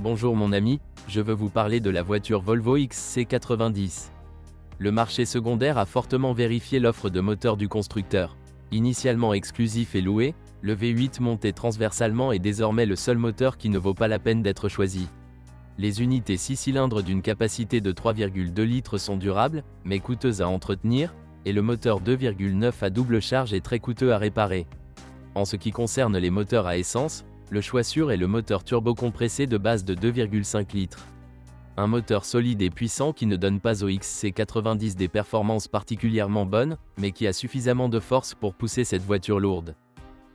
Bonjour mon ami, je veux vous parler de la voiture Volvo XC90. Le marché secondaire a fortement vérifié l'offre de moteur du constructeur. Initialement exclusif et loué, le V8 monté transversalement est désormais le seul moteur qui ne vaut pas la peine d'être choisi. Les unités 6 cylindres d'une capacité de 3,2 litres sont durables, mais coûteuses à entretenir, et le moteur 2,9 à double charge est très coûteux à réparer. En ce qui concerne les moteurs à essence, le choix sûr est le moteur turbocompressé de base de 2,5 litres. Un moteur solide et puissant qui ne donne pas au XC90 des performances particulièrement bonnes, mais qui a suffisamment de force pour pousser cette voiture lourde.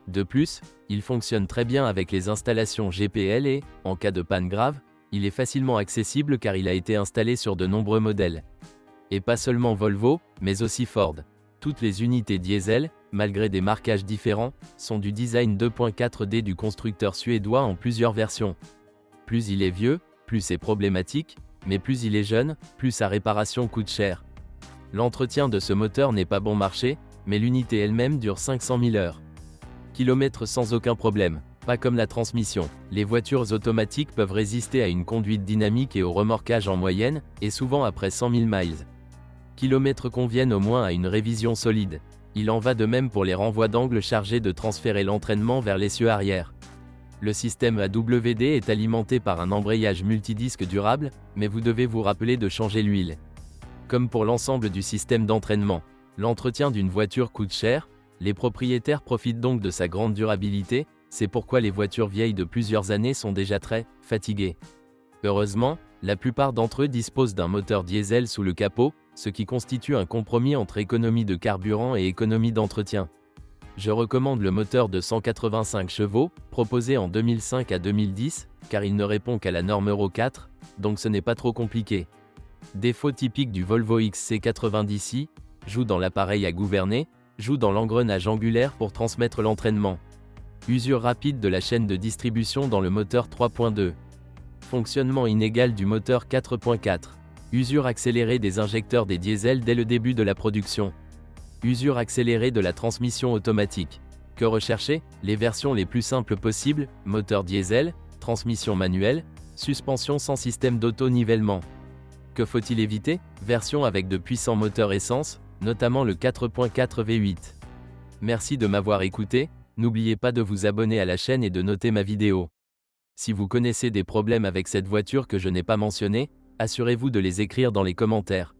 De plus, il fonctionne très bien avec les installations GPL et, en cas de panne grave, il est facilement accessible car il a été installé sur de nombreux modèles. Et pas seulement Volvo, mais aussi Ford. Toutes les unités diesel, malgré des marquages différents, sont du design 2.4D du constructeur suédois en plusieurs versions. Plus il est vieux, plus c'est problématique, mais plus il est jeune, plus sa réparation coûte cher. L'entretien de ce moteur n'est pas bon marché, mais l'unité elle-même dure 500 000 heures. Kilomètres sans aucun problème, pas comme la transmission. Les voitures automatiques peuvent résister à une conduite dynamique et au remorquage en moyenne, et souvent après 100 000 miles. Kilomètres conviennent au moins à une révision solide. Il en va de même pour les renvois d'angle chargés de transférer l'entraînement vers l'essieu arrière. Le système AWD est alimenté par un embrayage multidisque durable, mais vous devez vous rappeler de changer l'huile. Comme pour l'ensemble du système d'entraînement, l'entretien d'une voiture coûte cher, les propriétaires profitent donc de sa grande durabilité, c'est pourquoi les voitures vieilles de plusieurs années sont déjà très fatiguées. Heureusement, la plupart d'entre eux disposent d'un moteur diesel sous le capot, ce qui constitue un compromis entre économie de carburant et économie d'entretien. Je recommande le moteur de 185 chevaux, proposé en 2005 à 2010, car il ne répond qu'à la norme Euro 4, donc ce n'est pas trop compliqué. Défaut typique du Volvo XC90i, joue dans l'appareil à gouverner, joue dans l'engrenage angulaire pour transmettre l'entraînement. Usure rapide de la chaîne de distribution dans le moteur 3.2. Fonctionnement inégal du moteur 4.4. Usure accélérée des injecteurs des diesels dès le début de la production. Usure accélérée de la transmission automatique. Que rechercher? Les versions les plus simples possibles, moteur diesel, transmission manuelle, suspension sans système d'auto-nivellement. Que faut-il éviter? Version avec de puissants moteurs essence, notamment le 4.4 V8. Merci de m'avoir écouté, n'oubliez pas de vous abonner à la chaîne et de noter ma vidéo. Si vous connaissez des problèmes avec cette voiture que je n'ai pas mentionné, assurez-vous de les écrire dans les commentaires.